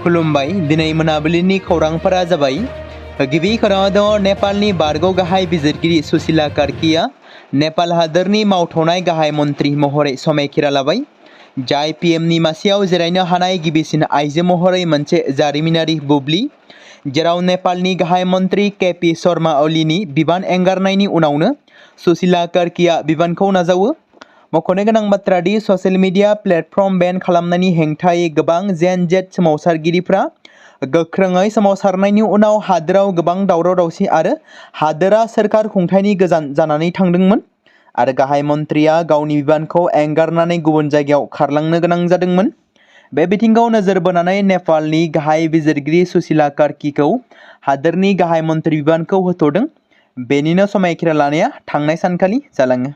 खुलुमबाय दिनै मोनाबिलिनि खौरांफोरा जाबाय गिबि खौराङाव दङ नेपालनि बारग' गाहाय बिजिरगिरि सुशीला कार्कीया नेपाल हादोरनि मावथ'नाय गाहाय मन्थ्रि महरै समायखिरा लाबाय जाय पिएमनि मासियाव जिरायनो हानाय गिबिसिन आइजो महरै मोनसे जारिमिनारि बुब्लि जेराव नेपालनि गाहाय मन्थ्रि केपि शर्मा ओलीनि बिबान एंगारनायनि उनावनो सुशीला कार्कीया बिबानखौ नाजावो। मख'नो गोनां बाथ्रा दि ससियेल मिडिया प्लेटफर्म बेन खालामनायनि हेंथायै गोबां जेन जेट सोमावसारगिरिफ्रा गोख्रोङै सोमावसारनायनि उनाव हादोराव गोबां दावराव दावसि आरो हादोरा सोरखार खुंथायनि गोजान जानानै थांदोंमोन आरो गाहाय मन्थ्रिया गावनि बिबानखौ एंगारनानै गुबुन जायगायाव खारलांनो गोनां जादोंमोन। बे बिथिंखौ नोजोर बोनानै नेपालनि गाहाय बिजिरगिरि सुशीला कार्कीखौ हादोरनि गाहाय मन्थ्रि बिबानखौ होथ'दों। बेनिनो समायखिरा लानाया थांनाय सानखालि जालाङो।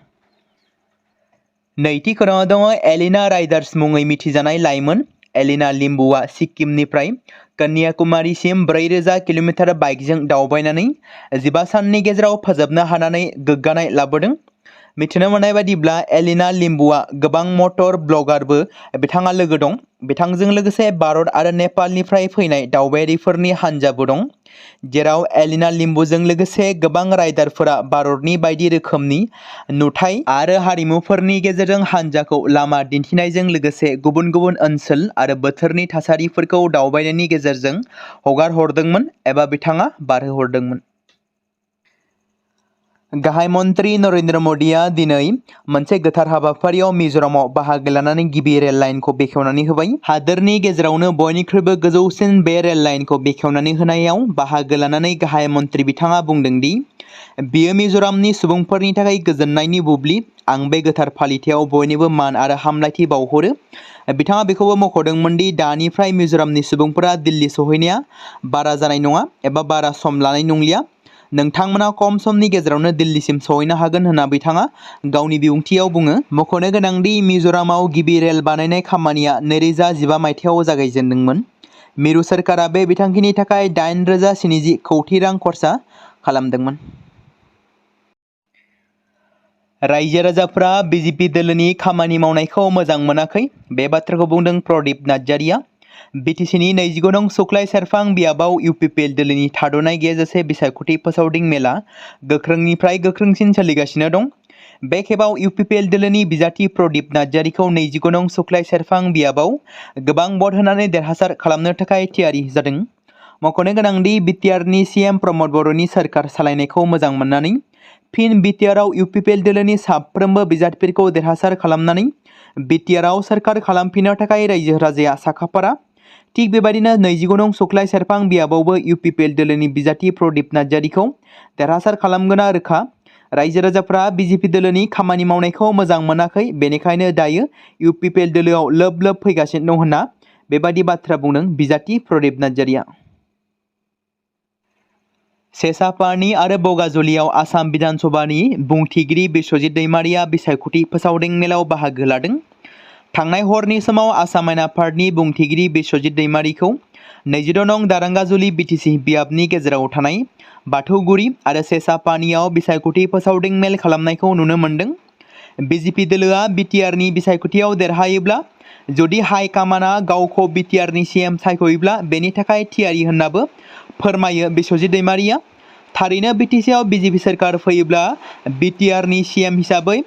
नैथि खौराङाव दङ एलिना राइडार्स मुङै मिथिजानाय लाइमोन एलिना लिम्बुआ सिक्किमनिफ्राय कन्याकुमारीसिम 4000 किल'मिटार बाइकजों दावबायनानै 15 साननि गेजेराव फोजोबनो हानानै गोग्गानाय लाबोदों। मिथिनो मोननाय बायदिब्ला एलिना लिम्बुआ गोबां मटर ब्लगारबो बिथाङा लोगो दं। बिथांजों लोगोसे भारत आरो नेपालनिफ्राय फैनाय दावबायारिफोरनि हान्जाबो दं जेराव एलिना लिम्बुजों लोगोसे गोबां राइडारफोरा भारतनि बायदि रोखोमनि नुथाय आरो हारिमुफोरनि गेजेरजों हान्जाखौ लामा दिन्थिनायजों लोगोसे गुबुन गुबुन ओनसोल आरो बोथोरनि थासारिफोरखौ दावबायनायनि गेजेरजों हगार हरदोंमोन एबा बिथाङा बारहोहरदोंमोन। गाहाय मन्थ्रि नरेन्द्र मोदीआ दिनै मोनसे गोथार हाबाफारियाव मिज'रामाव बाहागो लानानै गिबि रेल लाइनखौ बेखेवनानै होबाय। हादोरनि गेजेरावनो बयनिख्रुइबो गोजौसिन बे रेल लाइनखौ बेखेवनानै होनायाव बाहागो लानानै गाहाय मन्थ्रि बिथाङा बुंदों दि बेयो मिज'रामनि सुबुंफोरनि थाखाय गोजोननायनि बुब्लि। आं बे गोथार फालिथायाव बयनिबो मान आरो हामलायथि बावहरो। बिथाङा बेखौबो मख'दोंमोन दि दानिफ्राय मिज'रामनि सुबुंफोरा दिल्ली सहैनाया बारा जानाय नङा एबा बारा सम लानाय नंलिया। नोंथांमोना खम समनि गेजेरावनो दिल्लीसिम सहैनो हागोन होनना बिथाङा गावनि बिबुंथियाव बुङो। मख'नो गोनांदि मिज'रामाव गिबि रेल बानायनाय खामानिया 2015 मायथाइयाव जागायजेनदोंमोन। मिरु सोरखारा बे बिथांखिनि थाखाय 8,070 कौटि रां खरसा खालामदोंमोन। रायजो राजाफ्रा बिजेपि दोलोनि खामानि मावनायखौ मोजां मोनाखै। बे बाथ्राखौ बुंदों प्रदीप नार्जारिया। बिटिसिनि 29 नं सुख्लाय सेरफां बियाबाव इउपिपिएल दोलोनि थाद'नाय गैयाजासे बिसायख'थि फोसावदिं मेला गोख्रोंनिफ्राय गोख्रोंसिन सोलिगासिनो दं। बे खेबाव इउपिपिएल दोलोनि बिजाथि प्रदीप नार्जारिखौ 29 नं सुख्लाय सेरफां बियाबाव गोबां भट होनानै देरहासार खालामनो थाखाय थियारि जादों। मख'नो गोनांदि बिटिआरनि सीएम प्रमद बर'नि सोरखार सालायनायखौ मोजां मोननानै फिन बिटिआरआव इउपिपिएल दोलोनि साफ्रोमबो बिजाथिफोरखौ देरहासार खालामनानै बिटिआरआव सोरखार खालामफिननो थाखाय रायजो राजाया साखाफारा। थिग बेबायदिनो 29 नं सुख्लाय सेरफां बियाबावबो इउपिपिएल दोलोनि बिजाथि प्रदीप नार्जारिखौ देरहासार खालामगोना रोखा। रायजो राजाफ्रा बिजेपि दोलोनि खामानि मावनायखौ मोजां मोनाखै, बेनिखायनो दायो इउपिपिएल दोलोआव लोब लोब फैगासिनो दं होनना बेबादि बाथ्रा बुंदों बिजाथि प्रदीप नार्जारिया। सेसापारनि आरो बगाजुलियाव आसाम बिधान सभानि बुंथिगिरि बिश्वजित दैमारिया बिसायख'थि फोसावदिं मेलाव बाहागो लादों। थांनाय हरनि समाव आसाम आयेन आफादनि बुंथिगिरि बिश्वजित दैमारिखौ 26 नं दारांगाजुलि बिटिसि बियाबनि गेजेराव थानाय बाथौगुरि आरो सेसापानियाव बिसायख'थि फोसावदिं मेल खालामनायखौ नुनो मोन्दों। बिजेपि दोलोआ बिटिआरनि बिसायख'थियाव देरहायोब्ला जुदि हाइकामाना गावखौ बिटिआरनि सीएम सायख'योब्ला बेनि थाखाय थियारि होननाबो फोरमायो बिश्वजित दैमारिया। थारैनो बिटिसिआव बिजेपि सोरखार फैयोब्ला बिटिआरनि सीएम हिसाबै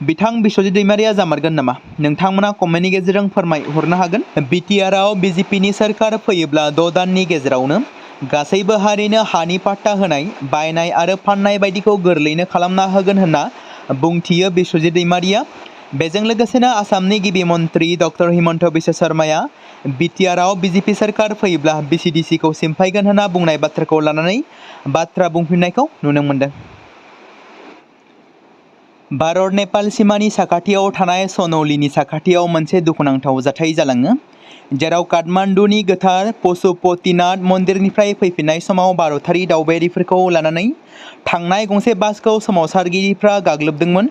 बिथां बिश्वजित दैमारिया जामारगोन नामा? नोंथांमोना कमेन्टनि गेजेरजों फोरमायहरनो हागोन। बिटिआरआव बिजेपिनि सोरखार फैयोब्ला 6 दाननि गेजेरावनो गासैबो हारिनो हानि पाट्टा होनाय, बायनाय आरो फाननाय बायदिखौ गोरलैनो खालामना होगोन होनना बुंथियो बिश्वजित दैमारिया। बेजों लोगोसेनो आसामनि गिबि मन्थ्रि डक्टर हिमन्त बिश्व शर्माया बिटिआरआव बिजेपि सोरखार फैयोब्ला बिसिडिसिखौ सिमफायगोन होनना बुंनाय बाथ्राखौ लानानै बाथ्रा बुंफिननायखौ नुनो मोन्दों। भारत नेपाल सिमानि साखाथियाव थानाय सनौलीनि साखाथियाव मोनसे दुखुनांथाव जाथाय जालाङो जेराव काठमान्डुनि गोथार पशुपतिनाथ मन्दिरनिफ्राय फैफिननाय समाव भारतारि दावबायारिफोरखौ लानानै थांनाय गंसे बासखौ सोमावसारगिरिफ्रा गाग्लोबदोंमोन।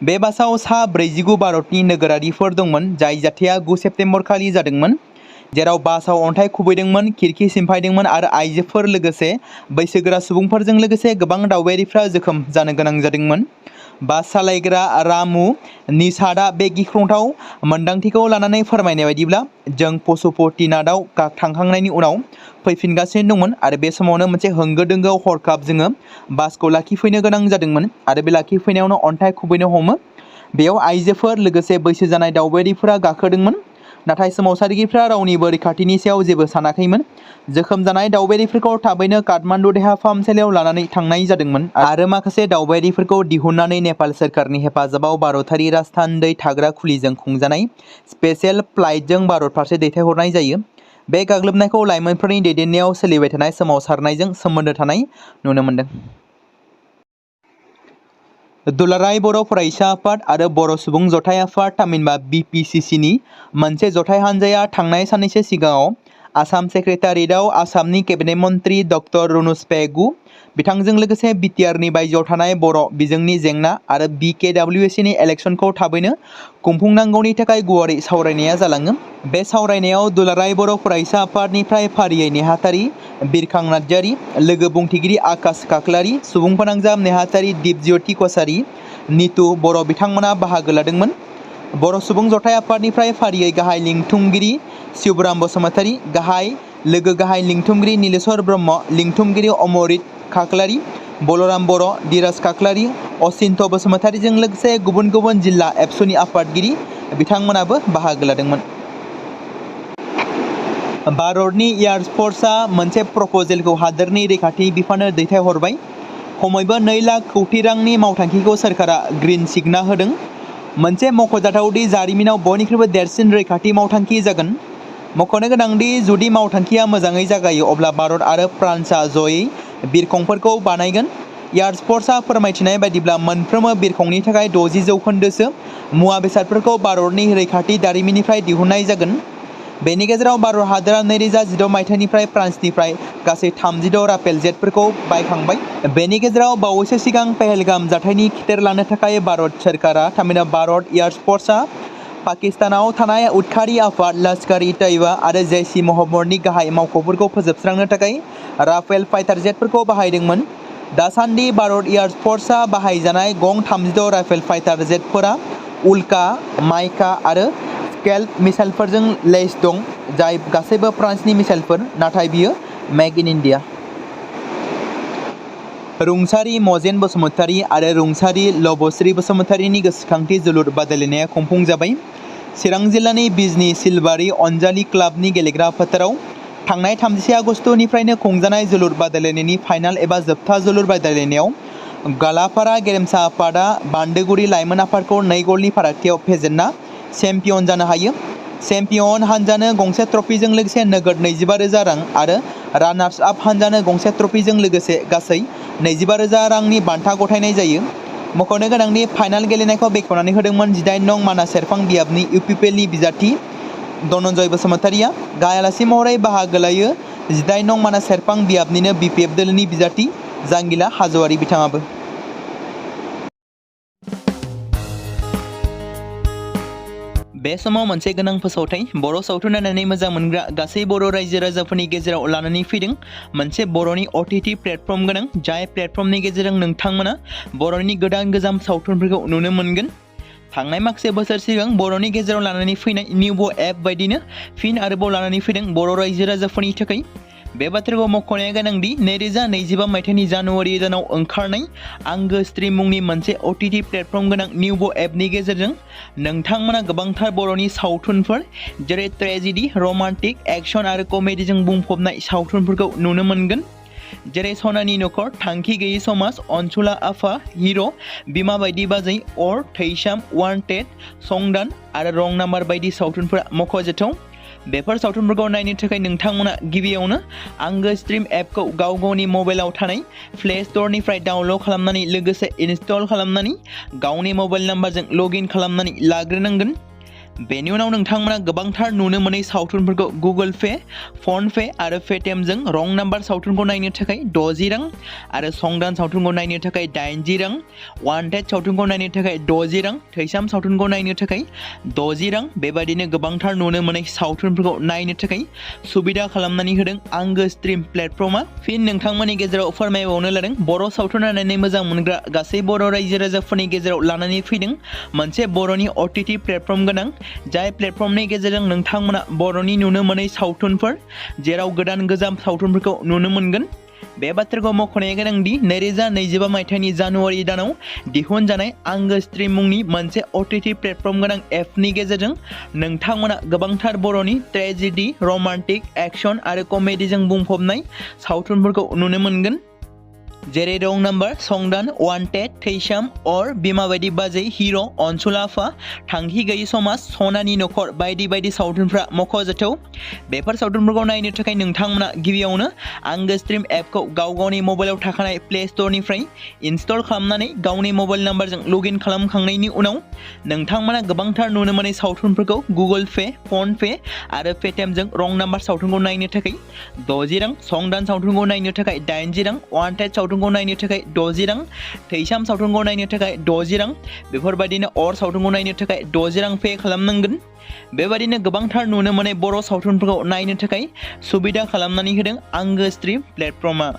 बे बासाव सा 49 भारतनि नोगोरारिफोर दंमोन। जाय जाथाया 9 सेप्तेम्बर खालि जादोंमोन जेराव बासाव अन्थाइ खुबैदोंमोन, खिरखि सिमफायदोंमोन आरो आइजोफोर लोगोसे बैसोगोरा सुबुंफोरजों लोगोसे गोबां दावबायारिफ्रा जोखोम जानो गोनां जादोंमोन। बास सालायग्रा रामु निसादा बे गिख्रंथाव मोन्दांथिखौ लानानै फोरमायनाय बायदिब्ला जों पशुपतिनाथआव थांखांनायनि उनाव फैफिनगासिनो दंमोन आरो बे समावनो मोनसे होंगो दोंगोआव हरखाब जोङो बासखौ लाखिफैनो गोनां जादोंमोन आरो बे लाखिफैनायावनो अन्थाइ खुबैनो हमो। बेयाव आइजोफोर लोगोसे बैसो जानाय दावबायारिफोरा गाखोदोंमोन, नाथाय सोमावसारगिरिफ्रा रावनिबो रैखाथिनि सायाव जेबो सानाखैमोन। जोखोम जानाय दावबायारिफोरखौ थाबैनो काठमान्डु देहा फाहामसालियाव लानानै थांनाय जादोंमोन आरो माखासे दावबायारिफोरखौ दिहुननानै नेपाल सोरखारनि हेफाजाबाव भारतारि राजथान्दै थाग्रा खुलिजों खुंजानाय स्पेशेल फ्लाइटजों भारत फारसे दैथायहरनाय जायो। बे गाग्लोबनायखौ लाइमोनफोरनि दैदेननायाव सोलिबाय थानाय सोमावसारनायजों सोमोन्दो थानाय नुनो मोन्दों। दुलाराय बर' फरायसा आफाद आरो बर' सुबुं जथाय आफाद थामहिनबा BPCCनि मोनसे जथाय हान्जाया थांनाय साननैसो सिगाङाव आसाम सेक्रेटारियेटआव आसामनि केबिनेट मन्त्रि डक्टर रुनुस पेगु बिथांजों लोगोसे BTRनि बायजोआव थानाय बर' बिजोंनि जेंना आरो BKWSनि इलेक्सनखौ थाबैनो खुंफुंनांगौनि थाखाय गुवारै सावरायनाया जालाङो। बे सावरायनायाव दुलाराय बर' फरायसा आफादनिफ्राय फारियै नेहाथारि बिरखां नार्जारि, लोगो बुंथिगिरि आकाश काक्लारि, सुबुं फोनांजाब नेहाथारि दिपज्योति कसारि, नितु बर' बिथांमोना बाहागो लादोंमोन। बर' सुबुं जथाय आफादनिफ्राय फारियै गाहाय लिंथुमगिरि शिवराम बसुमतारी, गाहाय लोगो गाहाय लिंथुमगिरि नीलेश्वर ब्रह्म, लिंथुमगिरि अमरित खाख्लारि, बलराम बर', धीराज खाख्लारि, असिन्त बसुमतारीजों लोगोसे गुबुन गुबुन जिल्ला एबसुनि आफादगिरि बिथांमोनाबो बाहागो लादोंमोन। भारतनि एयार फर्सआ मोनसे प्रप'जेलखौ हादोरनि रैखाथि बिफाननो दैथायहरबाय। खमैबो 2 लाख कौटि रांनि मावथांखिखौ सोरखारा ग्रीन सिगनेल होदों। मोनसे मख'जाथाव दि जारिमिनाव बयनिख्रुइबो देरसिन रैखाथि मावथांखि जागोन। मख'नो गोनांदि जुदि मावथांखिया मोजाङै जागायो अब्ला भारत आरो फ्रान्सआ जयै बिरखंफोरखौ बानायगोन। एयार फर्सआ फोरमायथिनाय बायदिब्ला मोनफ्रोमबो बिरखंनि थाखाय 60% मुवा बेसादफोरखौ भारतनि रैखाथि दारिमिननिफ्राय दिहुननाय जागोन। बेनि गेजेराव भारत हादोरा 2016 मायथाइनिफ्राय फ्रान्सनिफ्राय गासै 36 राफेल जेटफोरखौ बायखांबाय। बेनि गेजेराव बावैसो सिगां पहलगाम जाथायनि खिथेर लानो थाखाय भारत सोरखारा थामहिनबा भारत एयार फर्सआ पाकिस्तानाव थानाय उदखारि आफाद लश्कर-ए-तैयबा आरो जैश-ए-महम्मदनि गाहाय मावख'फोरखौ फोजोबस्रांनो थाखाय राफेल फाइटार जेटफोरखौ बाहायदोंमोन। दासान्दि भारत एयार फर्सआ बाहायजानाय गं 36 राफेल फाइटार जेटफोरा उल्का, माइका आरो स्केल्प मिसाइलफोरजों लैस दं, जाय गासैबो फ्रान्सनि मिसाइलफोर, नाथाय बियो मेक इन इन्डिया। रुंसारि मजेन बसुमतारी आरो रुंसारि लबश्री बसुमतारीनि गोसोखांथि जोलुर बादायलायनाया खुंफुंजाबाय। चिरां जिल्लानि बिजनी सिलबारि अनजालि क्लाबनि गेलेग्रा फोथाराव थांनाय 31 आगस्तनिफ्रायनो खुंजानाय जोलुर बादायलायनायनि फाइनाल एबा जोबथा जोलुर बादायलायनायाव गालापारा गेरेमसा आफादा बान्दोगुरि लाइमोन आफादखौ 2 गलनि फारागथियाव फेजेनना चेम्पियन जानो हायो। चेम्पियन हान्जानो गंसे ट्रफिजों लोगोसे नोगोद 25,000 रां आरो रानार्स आप हान्जानो गंसे ट्रफिजों लोगोसे गासै 25,000 रांनि बान्था गथायनाय जायो। मख'नो गोनांदि फाइनाल गेलेनायखौ बेखेवनानै होदोंमोन 18 नं मानास सेरफां बियाबनि UPPLनि बिजाथि धनन्जय बसुमतारीया। गाहाय आलासि महरै बाहागो लायो 18 नं मानास सेरफां बियाबनिनो BPF दोलोनि बिजाथि जांगिला हाज'वारि बिथाङाबो। बे समाव मोनसे गोनां फोसावथाय बर' सावथुन नायनानै मोजां मोनग्रा गासै बर' रायजो राजाफोरनि गेजेराव लानानै फैदों मोनसे बर'नि OTT प्लेटफर्म गोनां, जाय प्लेटफर्मनि गेजेरजों नोंथांमोना बर'नि गोदान गोजाम सावथुनफोरखौ नुनो मोनगोन। थांनाय माखासे बोसोर सिगां बर'नि गेजेराव लानानै फैनाय निउबो एप बायदिनो फिन आरोबाव लानानै फैदों बर' रायजो राजाफोरनि थाखाय। बे बाथ्राखौ मख'नाया गोनांदि 2025 मायथाइनि जानुवारि दानाव ओंखारनाय आंगो स्ट्रिम मुंनि मोनसे OTT प्लेटफर्म गोनां निउबो एपनि गेजेरजों नोंथांमोना गोबांथार बर'नि सावथुनफोर जेरै ट्रेजेडि, रमान्टिक, एक्सन आरो कमेडिजों बुंफबनाय सावथुनफोरखौ नुनो मोनगोन। जेरै सनानि नखर, थांखि गैयै समाज, अनसुला आफा, हिर', बिमा बायदि बाजै, अर, थैसाम, वान्टेड, संदान आरो रं नाम्बार बायदि सावथुनफोरा मख'जाथाव। बेफोर सावथुनफोरखौ नायनो थाखाय नोंथांमोना गिबियावनो आंगो स्ट्रिम एपखौ गाव गावनि मबाइलाव थानाय प्ले स्ट'रनिफ्राय डाउनल'ड खालामनानै लोगोसे इनस्टल खालामनानै गावनि मबाइल नाम्बारजों लग इन खालामनानै लाग्रोनांगोन। बेनि उनाव नोंथांमोना गोबांथार नुनो मोनै सावथुनफोरखौ गुगोल पे, फन पे आरो पेटिएमजों रं नाम्बार सावथुनखौ नायनो थाखाय 60 रां आरो संदान सावथुनखौ नायनो थाखाय 80 रां, वान्टेड सावथुनखौ नायनो थाखाय 60 रां, थैसाम सावथुनखौ नायनो थाखाय 60 रां बेबायदिनो गोबांथार नुनो मोनै सावथुनफोरखौ नायनो थाखाय सुबिदा खालामनानै होदों आंगो स्ट्रिम प्लेटफर्मा। फिन नोंथांमोननि गेजेराव फोरमायबावनो लादों बर' सावथुन नायनानै मोजां मोनग्रा गासै बर' रायजो राजाफोरनि गेजेराव लानानै फैदों मोनसे बर'नि OTT प्लेटफर्म गोनां, जाय प्लेटफर्मनि गेजेरजों नोंथांमोना बर'नि नुनो मोनै सावथुनफोर जेराव गोदान गोजाम सावथुनफोरखौ नुनो मोनगोन। बे बाथ्राखौ मख'नाया गोनांदि 2025 मायथाइनि जानुवारि दानाव दिहुनजानाय आंगो स्ट्रिम मुंनि मोनसे OTT प्लेटफर्म गोनां एपनि गेजेरजों नोंथांमोना गोबांथार बर'नि ट्रेजेडि, रमान्टिक, एक्शन आरो कमेडिजों बुंफबनाय सावथुनफोरखौ नुनो मोनगोन। जेरै रं नाम्बार, संदान, वान्टेड, थैसाम, अर, बिमा बायदि बाजै, हिर', अनसुला आफा, थांखि गैयि समाज, सनानि नखर बायदि बायदि सावथुनफ्रा मख'जाथाव। बेफोर सावथुनफोरखौ नायनो थाखाय नोंथांमोना गिबियावनो आंगो स्ट्रिम एपखौ गावनि मबाइलाव थाखानाय प्ले स्ट'रनिफ्राय इनस्टल खालामनानै गावनि मबाइल नाम्बारजों लगइन खालामखांनायनि उनाव नोंथांमोना गोबांथार नुनो मोनै सावथुनफोरखौ गुगोल पे, फन पे आरो पेटिएमजों रं नाम्बार सावथुनखौ नायनो थाखाय 60 रां, संदान सावथुनखौ नायनो थाखाय 80 रां, वान्टेड सावथुनखौ नायनो थाखाय 60 रां, थैसाम सावथुनखौ नायनो थाखाय 60 रां बेफोरबायदिनो अर सावथुनखौ नायनो थाखाय 60 रां पे खालामनांगोन। बेबायदिनो गोबांथार नुनो मोनै बर' सावथुनफोरखौ नायनो थाखाय सुबिदा खालामनानै होदों आंगो स्ट्रिम प्लेटफर्मा।